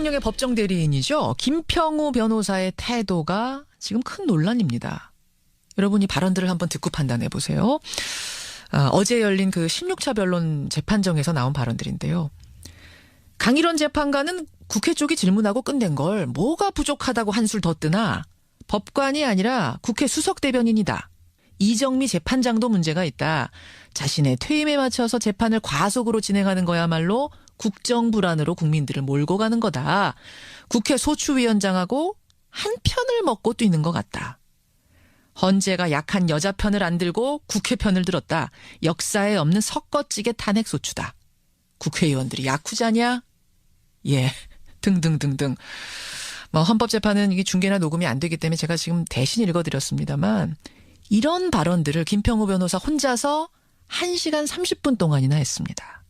대통령의 법정 대리인이죠. 김평우 변호사의 태도가 지금 큰 논란입니다. 여러분이 발언들을 한번 듣고 판단해 보세요. 어제 열린 그 16차 변론 재판정에서 나온 발언들인데요. 강일원 재판관은 국회 쪽이 질문하고 끝낸 걸 뭐가 부족하다고 한술 더 뜨나 법관이 아니라 국회 수석 대변인이다. 이정미 재판장도 문제가 있다. 자신의 퇴임에 맞춰서 재판을 과속으로 진행하는 거야말로 국정 불안으로 국민들을 몰고 가는 거다. 국회 소추위원장하고 한 편을 먹고 뛰는 것 같다. 헌재가 약한 여자 편을 안 들고 국회 편을 들었다. 역사에 없는 섞어찌개 탄핵 소추다. 국회의원들이 야쿠자냐? 예, 등등등등. 뭐 헌법재판은 이게 중계나 녹음이 안 되기 때문에 제가 지금 대신 읽어드렸습니다만 이런 발언들을 김평우 변호사 혼자서 1시간 30분 동안이나 했습니다.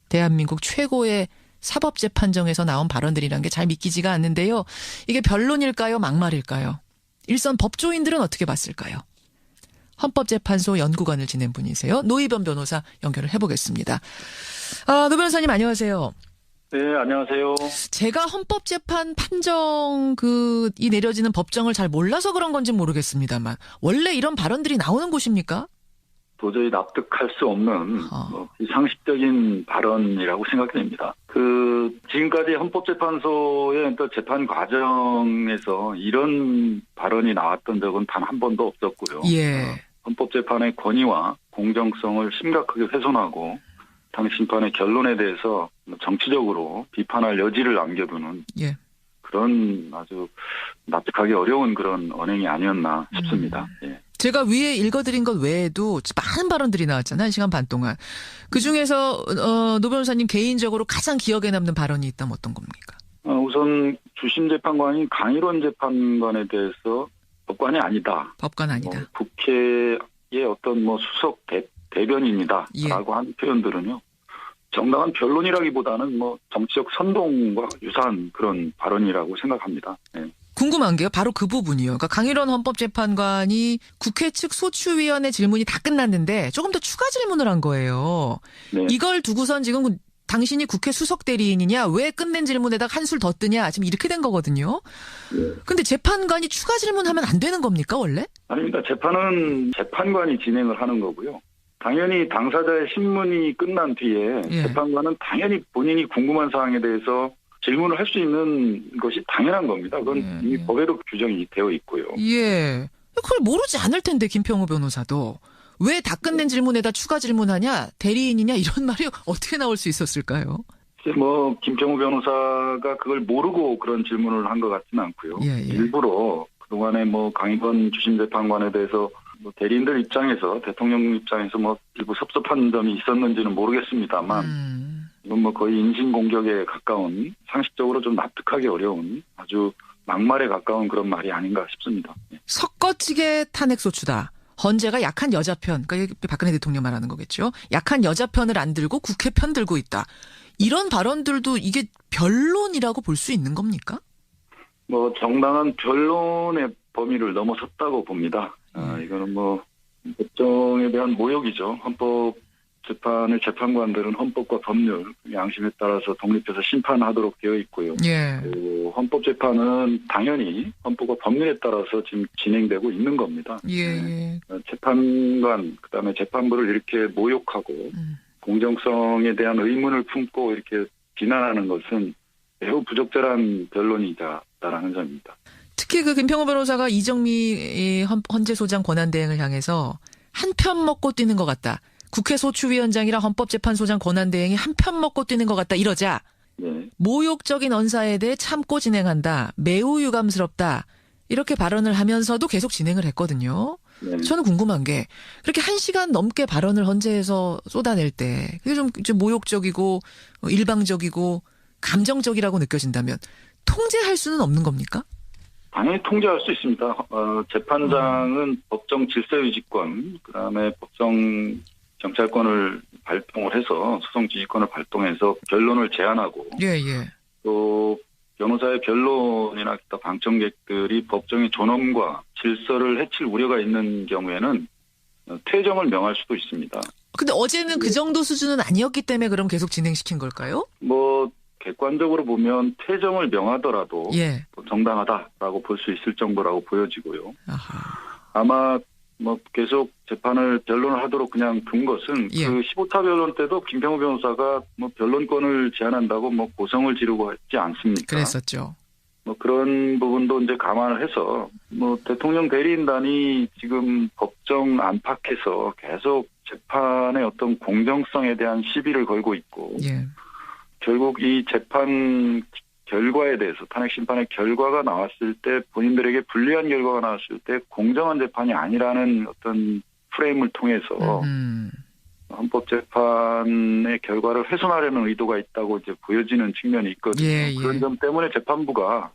대한민국 최고의 사법재판정에서 나온 발언들이란 게 잘 믿기지가 않는데요. 이게 변론일까요? 막말일까요? 일선 법조인들은 어떻게 봤을까요? 헌법재판소 연구관을 지낸 분이세요. 노희변 변호사 연결을 해보겠습니다. 노 변호사님 안녕하세요. 네, 안녕하세요. 제가 헌법재판 판정 이 내려지는 법정을 잘 몰라서 그런 건지 모르겠습니다만 원래 이런 발언들이 나오는 곳입니까? 도저히 납득할 수 없는 비상식적인 발언이라고 생각됩니다. 지금까지 헌법재판소의 재판 과정에서 이런 발언이 나왔던 적은 단 한 번도 없었고요. 예. 헌법재판의 권위와 공정성을 심각하게 훼손하고 당 심판의 결론에 대해서 정치적으로 비판할 여지를 남겨두는 그런 아주 납득하기 어려운 그런 언행이 아니었나 싶습니다. 예. 제가 위에 읽어드린 것 외에도 많은 발언들이 나왔잖아요. 1시간 반 동안. 그중에서 노 변호사님 개인적으로 가장 기억에 남는 발언이 있다면 어떤 겁니까? 우선 주심 재판관이 강일원 재판관에 대해서 법관이 아니다. 법관 아니다. 국회의 어떤 수석 대변인이다. 라고 한 표현들은요. 정당한 변론이라기보다는 정치적 선동과 유사한 그런 발언이라고 생각합니다. 네. 궁금한 게요. 바로 그 부분이요. 그러니까 강일원 헌법재판관이 국회 측 소추위원회 질문이 다 끝났는데 조금 더 추가 질문을 한 거예요. 네. 이걸 두고선 지금 당신이 국회 수석 대리인이냐 왜 끝낸 질문에다가 한술 더 뜨냐 지금 이렇게 된 거거든요. 근데 재판관이 추가 질문하면 안 되는 겁니까 원래? 아닙니다. 재판은 재판관이 진행을 하는 거고요. 당연히 당사자의 신문이 끝난 뒤에 재판관은 당연히 본인이 궁금한 사항에 대해서 질문을 할 수 있는 것이 당연한 겁니다. 그건 이미 법에도 규정이 되어 있고요. 예. 그걸 모르지 않을 텐데 김평우 변호사도. 왜 다 끝낸 질문에다 추가 질문하냐? 대리인이냐? 이런 말이 어떻게 나올 수 있었을까요? 김평우 변호사가 그걸 모르고 그런 질문을 한 것 같지는 않고요. 일부러 그동안에 강일원 주심 재판관에 대해서 대리인들 입장에서 대통령 입장에서 일부 섭섭한 점이 있었는지는 모르겠습니다만 이건 거의 인신공격에 가까운 상식적으로 좀 납득하기 어려운 아주 막말에 가까운 그런 말이 아닌가 싶습니다. 섞어찌개 탄핵소추다. 헌재가 약한 여자 편, 그러니까 박근혜 대통령 말하는 거겠죠. 약한 여자 편을 안 들고 국회 편 들고 있다. 이런 발언들도 이게 변론이라고 볼 수 있는 겁니까? 정당한 변론의 범위를 넘어섰다고 봅니다. 이거는 법정에 대한 모욕이죠. 헌법재판의 재판관들은 헌법과 법률, 양심에 따라서 독립해서 심판하도록 되어 있고요. 헌법재판은 당연히 헌법과 법률에 따라서 지금 진행되고 있는 겁니다. 재판관, 그다음에 재판부를 이렇게 모욕하고 공정성에 대한 의문을 품고 이렇게 비난하는 것은 매우 부적절한 변론이다라는 점입니다. 특히 김평우 변호사가 이정미 헌재소장 권한대행을 향해서 한 편 먹고 뛰는 것 같다. 국회 소추위원장이랑 헌법재판소장 권한대행이 한 편 먹고 뛰는 것 같다. 이러자 모욕적인 언사에 대해 참고 진행한다. 매우 유감스럽다. 이렇게 발언을 하면서도 계속 진행을 했거든요. 저는 궁금한 게 그렇게 1시간 넘게 발언을 헌재에서 쏟아낼 때 그게 좀 모욕적이고 일방적이고 감정적이라고 느껴진다면 통제할 수는 없는 겁니까? 당연히 통제할 수 있습니다. 재판장은 법정 질서유지권, 그다음에 법정 경찰권을 발동을 해서 소송 지휘권을 발동해서 변론을 제한하고 또 변호사의 변론이나 기타 방청객들이 법정의 존엄과 질서를 해칠 우려가 있는 경우에는 퇴정을 명할 수도 있습니다. 근데 어제는 그 정도 수준은 아니었기 때문에 그럼 계속 진행시킨 걸까요? 객관적으로 보면 퇴정을 명하더라도 예. 정당하다라고 볼 수 있을 정도라고 보여지고요. 아하. 아마 뭐 계속 재판을 변론을 하도록 그냥 둔 것은 예. 그 15차 변론 때도 김평우 변호사가 뭐 변론권을 제한한다고 뭐 고성을 지르고 했지 않습니까? 그랬었죠. 뭐 그런 부분도 이제 감안을 해서 뭐 대통령 대리인단이 지금 법정 안팎에서 계속 재판의 어떤 공정성에 대한 시비를 걸고 있고 예. 결국 이 재판 결과에 대해서 탄핵 심판의 결과가 나왔을 때 본인들에게 불리한 결과가 나왔을 때 공정한 재판이 아니라는 어떤 프레임을 통해서 헌법재판의 결과를 훼손하려는 의도가 있다고 이제 보여지는 측면이 있거든요. 예, 예. 그런 점 때문에 재판부가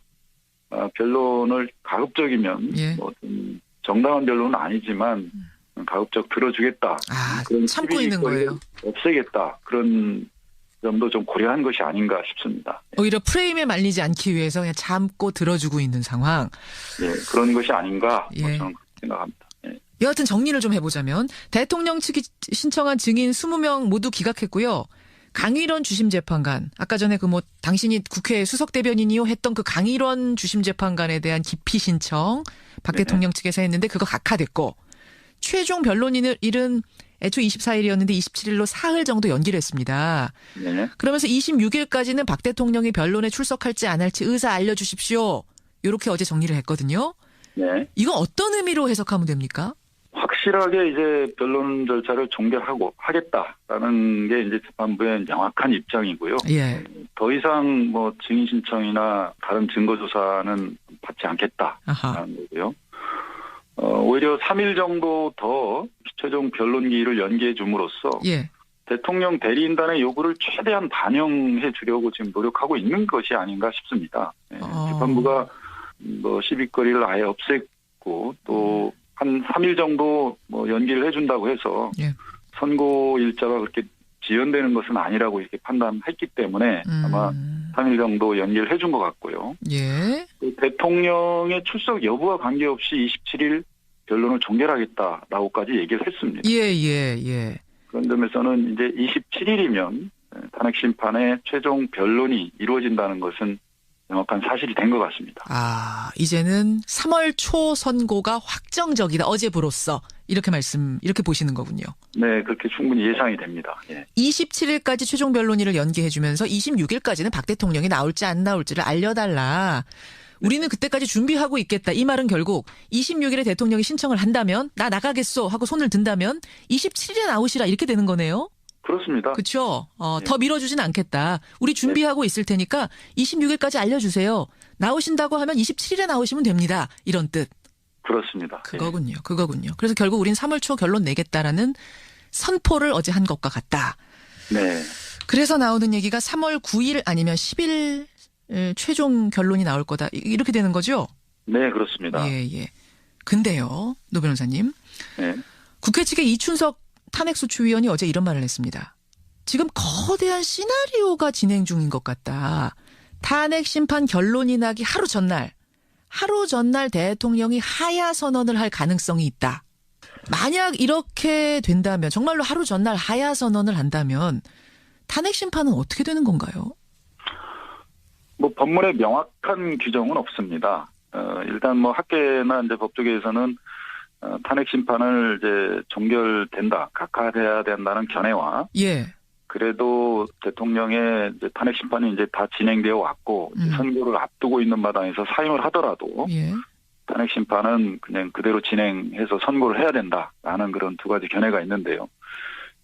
변론을 가급적이면 예. 뭐 정당한 변론은 아니지만 가급적 들어주겠다. 그런 참고 있는 거예요. 없애겠다. 그런 점도 좀 고려한 것이 아닌가 싶습니다. 오히려 프레임에 말리지 않기 위해서 그냥 참고 들어주고 있는 상황. 예, 그런 것이 아닌가 예. 저는 그렇게 생각합니다. 예. 여하튼 정리를 좀 해보자면 대통령 측이 신청한 증인 20명 모두 기각했고요. 강일원 주심재판관, 아까 전에 그 뭐 당신이 국회 수석 대변인이요 했던 그 강일원 주심재판관에 대한 기피 신청 박 대통령 측에서 했는데 그거 각하됐고 최종 변론일은 애초 24일이었는데 27일로 사흘 정도 연기를 했습니다. 네. 그러면서 26일까지는 박 대통령이 변론에 출석할지 안 할지 의사 알려주십시오. 이렇게 어제 정리를 했거든요. 네. 이건 어떤 의미로 해석하면 됩니까? 확실하게 이제 변론 절차를 종결하고 하겠다라는 게 이제 재판부의 명확한 입장이고요. 예. 더 이상 뭐 증인 신청이나 다른 증거 조사는 받지 않겠다라는 거고요. 오히려 3일 정도 더 최종 변론기일을 연기해 줌으로써 예. 대통령 대리인단의 요구를 최대한 반영해 주려고 지금 노력하고 있는 것이 아닌가 싶습니다. 재판부가 뭐 시비거리를 아예 없앴고 또 한 3일 정도 뭐 연기를 해준다고 해서 예. 선고 일자가 그렇게 지연되는 것은 아니라고 이렇게 판단했기 때문에 아마 3일 정도 연기를 해준 것 같고요. 예. 대통령의 출석 여부와 관계없이 27일 변론을 종결하겠다라고까지 얘기를 했습니다. 예. 그런 점에서는 이제 27일이면 탄핵 심판의 최종 변론이 이루어진다는 것은 명확한 사실이 된 것 같습니다. 이제는 3월 초 선고가 확정적이다. 어제부로써 이렇게 보시는 거군요. 네, 그렇게 충분히 예상이 됩니다. 예. 27일까지 최종 변론일을 연기해주면서 26일까지는 박 대통령이 나올지 안 나올지를 알려달라. 우리는 그때까지 준비하고 있겠다. 이 말은 결국 26일에 대통령이 신청을 한다면 나 나가겠소 하고 손을 든다면 27일에 나오시라 이렇게 되는 거네요. 그렇습니다. 그렇죠. 더 밀어주진 않겠다. 우리 준비하고 있을 테니까 26일까지 알려주세요. 나오신다고 하면 27일에 나오시면 됩니다. 이런 뜻. 그렇습니다. 그거군요. 그래서 결국 우린 3월 초 결론 내겠다라는 선포를 어제 한 것과 같다. 네. 그래서 나오는 얘기가 3월 9일 아니면 10일 최종 결론이 나올 거다. 이렇게 되는 거죠? 네, 그렇습니다. 예. 근데요, 노 변호사님. 네. 국회 측의 이춘석 탄핵소추위원이 어제 이런 말을 했습니다. 지금 거대한 시나리오가 진행 중인 것 같다. 탄핵 심판 결론이 나기 하루 전날 대통령이 하야 선언을 할 가능성이 있다. 만약 이렇게 된다면 정말로 하루 전날 하야 선언을 한다면 탄핵 심판은 어떻게 되는 건가요? 뭐 법문에 명확한 규정은 없습니다. 일단 뭐 학계나 이제 법조계에서는 탄핵 심판을 이제 종결된다, 각하돼야 된다는 견해와 예. 그래도 대통령의 이제 탄핵 심판이 이제 다 진행되어 왔고 이제 선고를 앞두고 있는 마당에서 사임을 하더라도 예. 탄핵 심판은 그냥 그대로 진행해서 선고를 해야 된다라는 그런 두 가지 견해가 있는데요.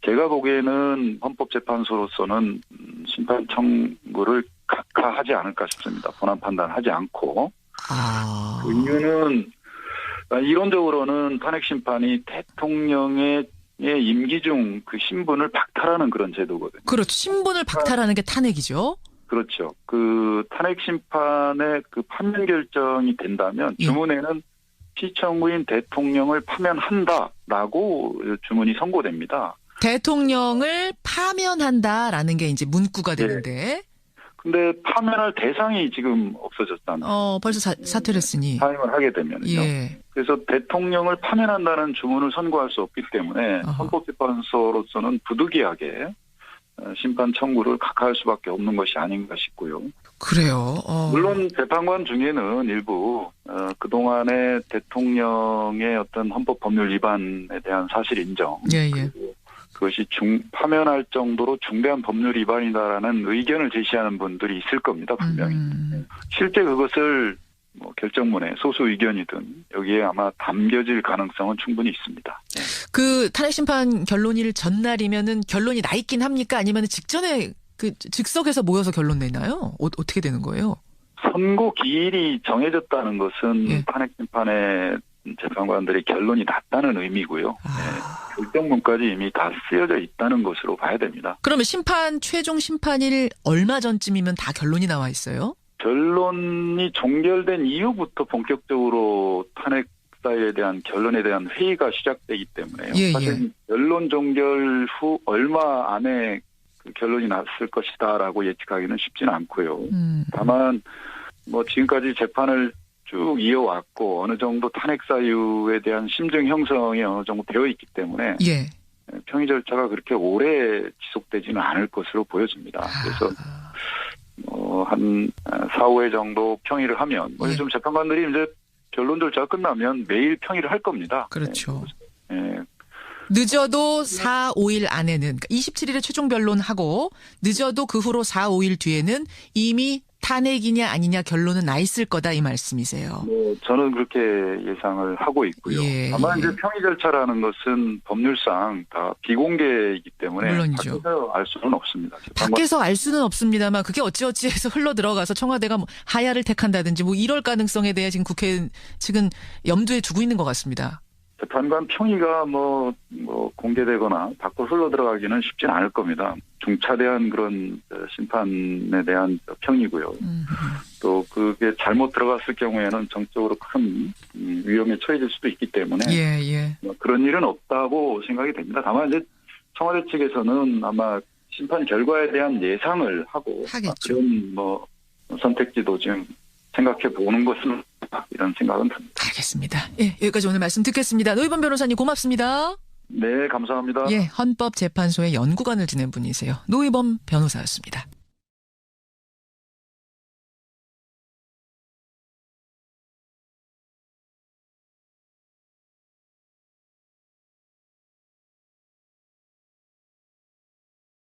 제가 보기에는 헌법재판소로서는 심판 청구를 각하하지 않을까 싶습니다. 본안 판단하지 않고. 그 이유는 이론적으로는 탄핵 심판이 대통령의 임기 중 그 신분을 박탈하는 그런 제도거든요. 그렇죠. 신분을 박탈하는 게 탄핵이죠. 그렇죠. 그 탄핵 심판의 그 파면 결정이 된다면 주문에는 피청구인 대통령을 파면한다라고 주문이 선고됩니다. 대통령을 파면한다라는 게 이제 문구가 되는데. 근데 파면할 대상이 지금 없어졌다는. 벌써 사퇴를 했으니. 사임을 하게 되면요. 예. 그래서 대통령을 파면한다는 주문을 선고할 수 없기 때문에 헌법재판소로서는 부득이하게 심판 청구를 각하할 수밖에 없는 것이 아닌가 싶고요. 그래요. 물론 재판관 중에는 일부 그동안의 대통령의 어떤 헌법 법률 위반에 대한 사실 인정, 그리고 그것이 파면할 정도로 중대한 법률 위반이다라는 의견을 제시하는 분들이 있을 겁니다, 분명히. 실제 그것을 결정문에 소수 의견이든 여기에 아마 담겨질 가능성은 충분히 있습니다. 그 탄핵 심판 결론일 전날이면은 결론이 나 있긴 합니까? 아니면 직전에 그 즉석에서 모여서 결론 내나요? 어떻게 되는 거예요? 선고 기일이 정해졌다는 것은 탄핵 심판의 재판관들의 결론이 났다는 의미고요. 결정문까지 이미 다 쓰여져 있다는 것으로 봐야 됩니다. 그러면 최종 심판일 얼마 전쯤이면 다 결론이 나와 있어요? 결론이 종결된 이후부터 본격적으로 탄핵 사유에 대한 결론에 대한 회의가 시작되기 때문에요. 사실 결론 종결 후 얼마 안에 그 결론이 났을 것이다라고 예측하기는 쉽지는 않고요. 다만 지금까지 재판을 쭉 이어왔고 어느 정도 탄핵 사유에 대한 심증 형성이 어느 정도 되어 있기 때문에 평의 절차가 그렇게 오래 지속되지는 않을 것으로 보여집니다. 그래서 한 4, 5회 정도 평의를 하면 요즘 재판관들이 이제 결론 절차가 끝나면 매일 평의를 할 겁니다. 그렇죠. 늦어도 4, 5일 안에는 그러니까 27일에 최종 변론하고 늦어도 그 후로 4, 5일 뒤에는 이미 탄핵이냐 아니냐 결론은 나 있을 거다 이 말씀이세요. 저는 그렇게 예상을 하고 있고요. 다만 이제 평의 절차라는 것은 법률상 다 비공개이기 때문에 물론이죠. 밖에서 알 수는 없습니다. 밖에서 알 수는 없습니다만 그게 어찌어찌해서 흘러 들어가서 청와대가 하야를 택한다든지 이럴 가능성에 대해 지금 국회 측은 염두에 두고 있는 것 같습니다. 재판관 평의가 공개되거나 밖으로 흘러 들어가기는 쉽지는 않을 겁니다. 중차대한 그런 심판에 대한 평이고요. 또 그게 잘못 들어갔을 경우에는 정적으로 큰 위험에 처해질 수도 있기 때문에 그런 일은 없다고 생각이 됩니다. 다만 이제 청와대 측에서는 아마 심판 결과에 대한 예상을 하고 하겠죠. 그런 선택지도 지금 생각해 보는 것은 이런 생각은 듭니다. 알겠습니다. 여기까지 오늘 말씀 듣겠습니다. 노희범 변호사님 고맙습니다. 네, 감사합니다. 헌법재판소의 연구관을 지낸 분이세요. 노희범 변호사였습니다.